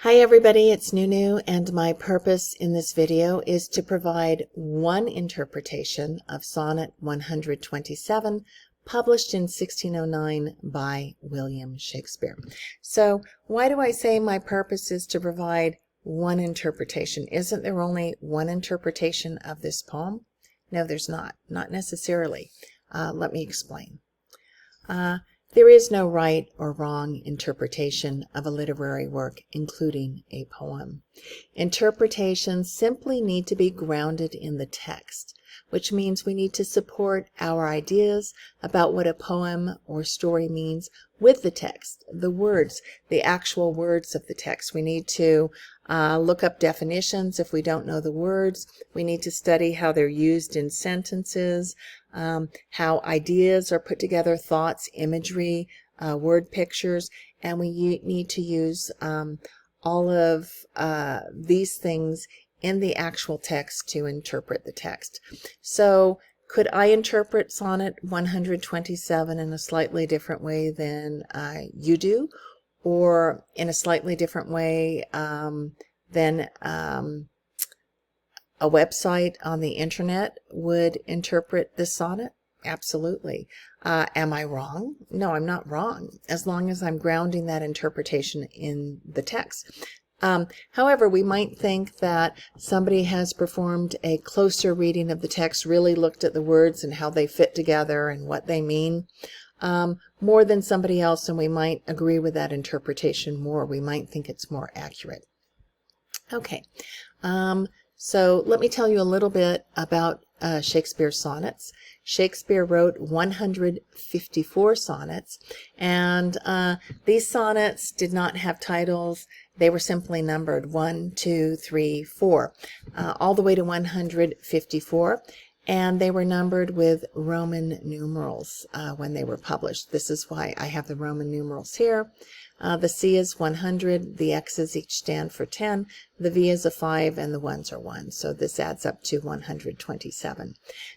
Hi everybody, it's Nunu, and my purpose in this video is to provide one interpretation of Sonnet 127, published in 1609 by William Shakespeare. So why do I say my purpose is to provide one interpretation? Isn't there only one interpretation of this poem? No, there's not necessarily. Let me explain. There is no right or wrong interpretation of a literary work, including a poem. Interpretations simply need to be grounded in the text, which means we need to support our ideas about what a poem or story means with the text, the words, the actual words of the text. We need to look up definitions if we don't know the words. We need to study how they're used in sentences, how ideas are put together, thoughts, imagery, word pictures, and we need to use all of these things in the actual text to interpret the text. So could I interpret Sonnet 127 in a slightly different way than you do, or in a slightly different way than a website on the internet would interpret this sonnet? Absolutely. Am I wrong? No, I'm not wrong, as long as I'm grounding that interpretation in the text. However, we might think that somebody has performed a closer reading of the text, really looked at the words and how they fit together and what they mean, more than somebody else, and we might agree with that interpretation more. We might think it's more accurate. Okay. So let me tell you a little bit about Shakespeare sonnets. Shakespeare wrote 154 sonnets, and these sonnets did not have titles. They were simply numbered 1, 2, 3, 4, all the way to 154, and they were numbered with Roman numerals when they were published. This is why I have the Roman numerals here. The C is 100, the X's each stand for 10, the V is a 5, and the 1s are 1. So this adds up to 127.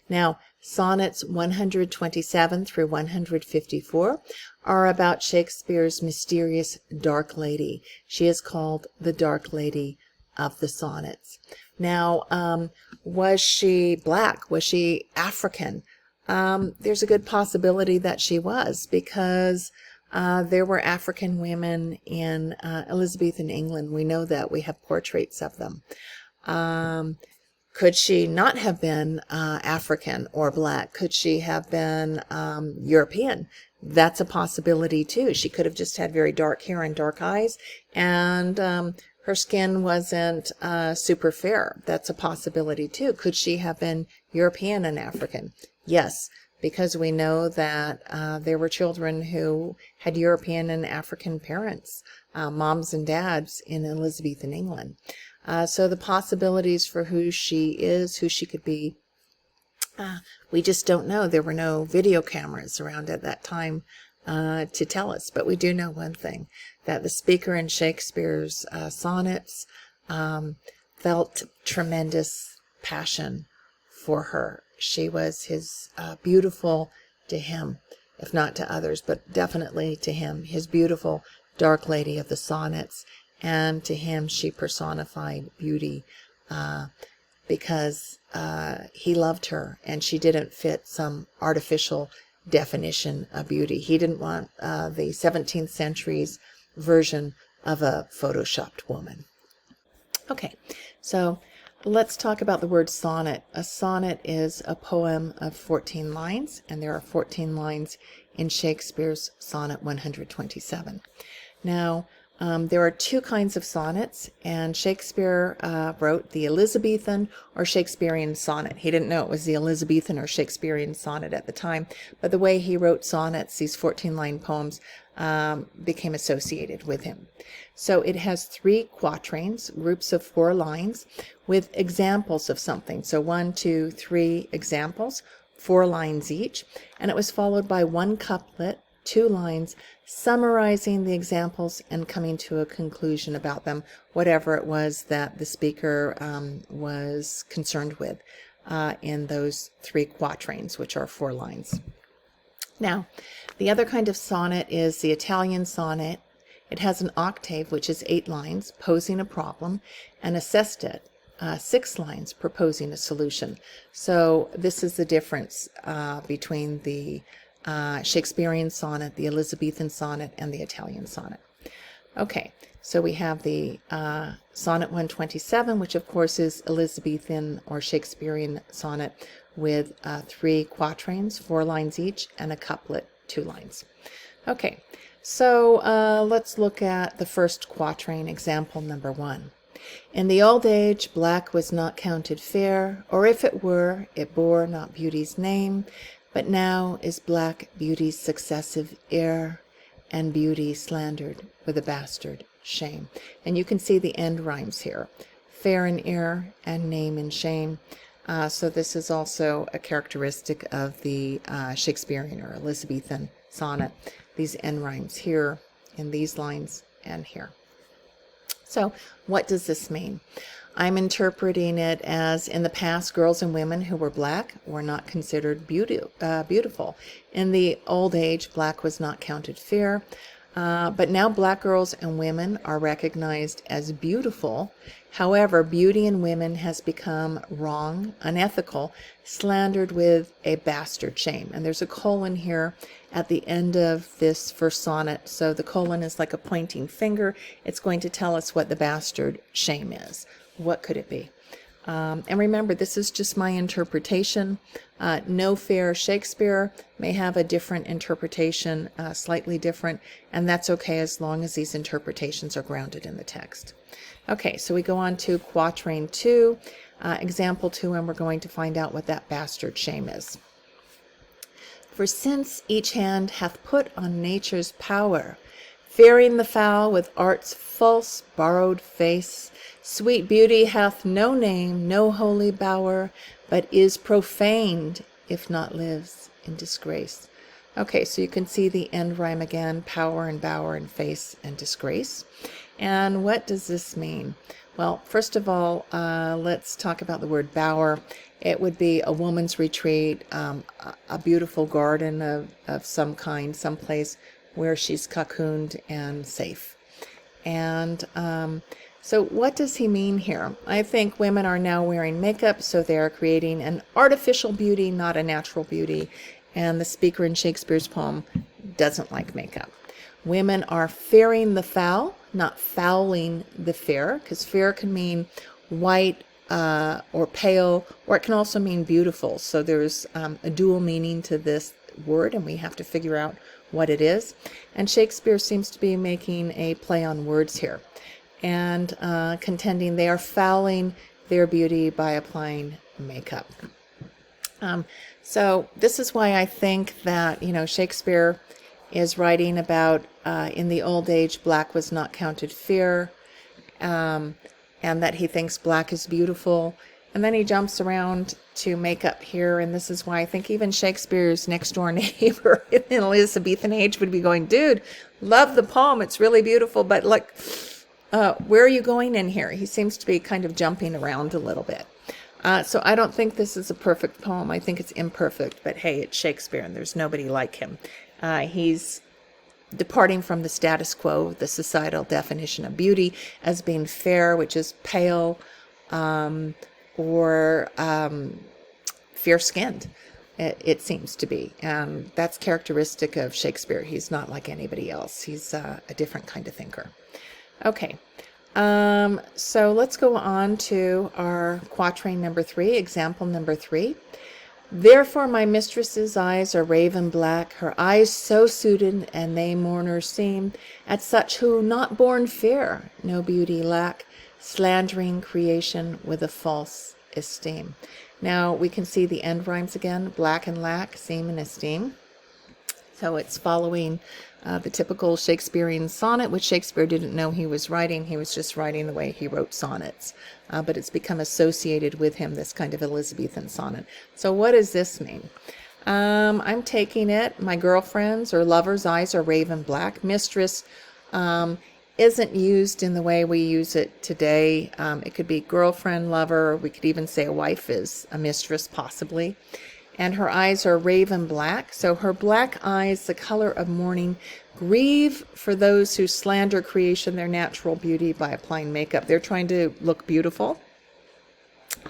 Now, sonnets 127 through 154 are about Shakespeare's mysterious dark lady. She is called the Dark Lady of the sonnets. Now, was she black? Was she African? There's a good possibility that she was, because there were African women in Elizabethan England. We know that. We have portraits of them. Could she not have been African or black? Could she have been European? That's a possibility too. She could have just had very dark hair and dark eyes, and her skin wasn't super fair. That's a possibility too. Could she have been European and African? Yes, because we know that there were children who had European and African parents, moms and dads in Elizabethan England. So the possibilities for who she is, who she could be, we just don't know. There were no video cameras around at that time to tell us. But we do know one thing, that the speaker in Shakespeare's sonnets felt tremendous passion for her. She was his beautiful, to him, if not to others, but definitely to him, his beautiful dark lady of the sonnets. And to him, she personified beauty because he loved her, and she didn't fit some artificial definition of beauty. He didn't want the 17th century's version of a photoshopped woman. Okay, so let's talk about the word sonnet. A sonnet is a poem of 14 lines, and there are 14 lines in Shakespeare's Sonnet 127. Now, there are two kinds of sonnets, and Shakespeare wrote the Elizabethan or Shakespearean sonnet. He didn't know it was the Elizabethan or Shakespearean sonnet at the time, but the way he wrote sonnets, these 14-line poems, became associated with him. So it has 3 quatrains, groups of 4 lines, with examples of something. So 1, 2, 3 examples, 4 lines each, and it was followed by 1 couplet, 2 lines, summarizing the examples and coming to a conclusion about them, whatever it was that the speaker was concerned with in those 3 quatrains, which are 4 lines. Now, the other kind of sonnet is the Italian sonnet, It has an octave, which is 8 lines, posing a problem, and a sestet, 6 lines, proposing a solution. So this is the difference between the Shakespearean sonnet, the Elizabethan sonnet, and the Italian sonnet. Okay, so we have the Sonnet 127, which of course is Elizabethan or Shakespearean sonnet with 3 quatrains, 4 lines each, and a couplet, 2 lines. Okay, so let's look at the first quatrain, example number 1. In the old age, black was not counted fair, or if it were, it bore not beauty's name, but now is black beauty's successive heir, and beauty slandered with a bastard shame. And you can see the end rhymes here, fair in heir and name in shame. So this is also a characteristic of the Shakespearean or Elizabethan sonnet, these end rhymes here in these lines and here. So what does this mean? I'm interpreting it as, in the past, girls and women who were black were not considered beautiful. In the old age, black was not counted fair. But now black girls and women are recognized as beautiful. However, beauty in women has become wrong, unethical, slandered with a bastard shame. And there's a colon here at the end of this first sonnet. So the colon is like a pointing finger. It's going to tell us what the bastard shame is. What could it be? And remember, this is just my interpretation. No fair Shakespeare may have a different interpretation, slightly different, and that's okay as long as these interpretations are grounded in the text. Okay, so we go on to quatrain 2, example 2, and we're going to find out what that bastard shame is. For since each hand hath put on nature's power, fearing the foul with art's false borrowed face, sweet beauty hath no name, no holy bower, but is profaned, if not lives in disgrace. Okay, so you can see the end rhyme again, power and bower and face and disgrace. And what does this mean? Well, first of all, let's talk about the word bower. It would be a woman's retreat, a beautiful garden of some kind, someplace where she's cocooned and safe. And so what does he mean here? I think women are now wearing makeup, so they are creating an artificial beauty, not a natural beauty. And the speaker in Shakespeare's poem doesn't like makeup. Women are fearing the foul, not fouling the fair, because fair can mean white or pale, or it can also mean beautiful. So there's a dual meaning to this word, and we have to figure out what it is. And Shakespeare seems to be making a play on words here and contending they are fouling their beauty by applying makeup. So this is why I think that, Shakespeare is writing about in the old age, black was not counted fair, and that he thinks black is beautiful. And then he jumps around to makeup here, and this is why I think even Shakespeare's next door neighbor in the Elizabethan age would be going, dude, love the poem, it's really beautiful, but like, where are you going in here? He seems to be kind of jumping around a little bit. So I don't think this is a perfect poem. I think it's imperfect, but hey, it's Shakespeare and there's nobody like him. He's departing from the status quo, the societal definition of beauty as being fair, which is pale or fair-skinned, it seems to be. That's characteristic of Shakespeare. He's not like anybody else. He's a different kind of thinker. Okay, so let's go on to our quatrain number 3, example number 3. Therefore my mistress's eyes are raven black, her eyes so suited, and they mourners seem, at such who, not born fair, no beauty lack, slandering creation with a false esteem. Now we can see the end rhymes again, black and lack, seem and esteem. So it's following the typical Shakespearean sonnet, which Shakespeare didn't know he was writing. He was just writing the way he wrote sonnets. But it's become associated with him, this kind of Elizabethan sonnet. So what does this mean? I'm taking it, my girlfriend's or lover's eyes are raven black. Mistress isn't used in the way we use it today. It could be girlfriend, lover. We could even say a wife is a mistress, possibly. and her eyes are raven black. So her black eyes, the color of mourning, grieve for those who slander creation, their natural beauty by applying makeup. They're trying to look beautiful,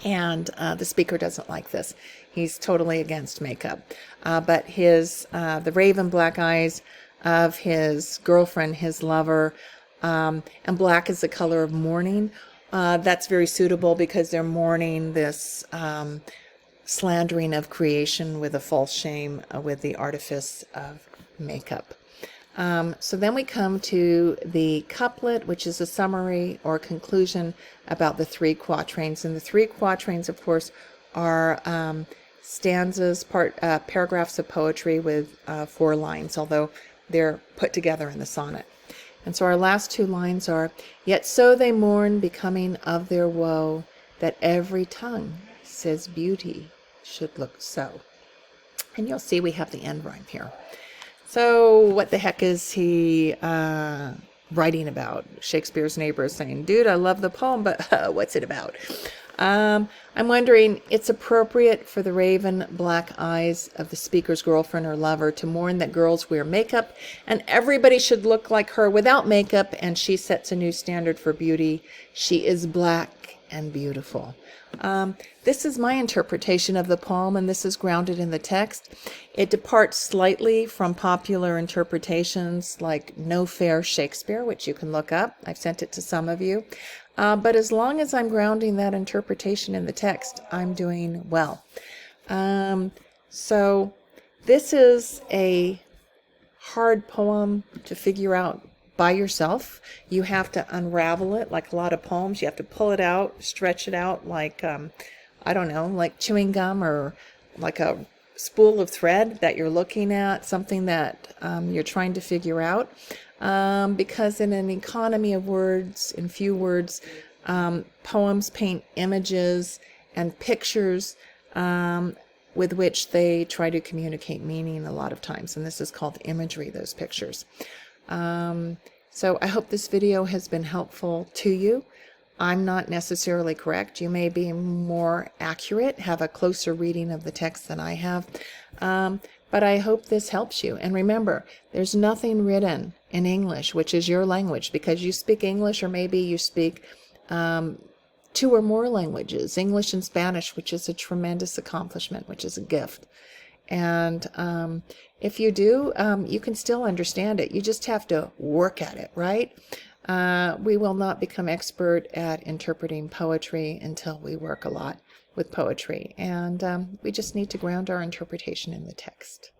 and the speaker doesn't like this. He's totally against makeup. But the raven black eyes of his girlfriend, his lover, and black is the color of mourning. That's very suitable because they're mourning this slandering of creation with a false shame, with the artifice of makeup. So then we come to the couplet, which is a summary or conclusion about the 3 quatrains. And the 3 quatrains, of course, are stanzas, paragraphs of poetry with 4 lines, although they're put together in the sonnet. And so our last 2 lines are, "Yet so they mourn, becoming of their woe, that every tongue says beauty should look so." And you'll see we have the end rhyme here. So what the heck is he writing about? Shakespeare's neighbor is saying, "Dude, I love the poem, but what's it about?" I'm wondering, it's appropriate for the raven black eyes of the speaker's girlfriend or lover to mourn that girls wear makeup, and everybody should look like her without makeup, and she sets a new standard for beauty. She is black and beautiful. This is my interpretation of the poem, and this is grounded in the text. It departs slightly from popular interpretations like No Fair Shakespeare, which you can look up. I've sent it to some of you. But as long as I'm grounding that interpretation in the text, I'm doing well. So this is a hard poem to figure out by yourself. You have to unravel it like a lot of poems. You have to pull it out, stretch it out like, I don't know, like chewing gum, or like a spool of thread that you're looking at, something that you're trying to figure out. Because in an economy of words, in few words, poems paint images and pictures with which they try to communicate meaning a lot of times. And this is called imagery, those pictures. So I hope this video has been helpful to you. I'm not necessarily correct. You may be more accurate, have a closer reading of the text than I have. But I hope this helps you. And remember, there's nothing written in English, which is your language, because you speak English, or maybe you speak 2 or more languages, English and Spanish, which is a tremendous accomplishment, which is a gift. And if you do, you can still understand it. You just have to work at it, right? We will not become expert at interpreting poetry until we work a lot with poetry. And we just need to ground our interpretation in the text.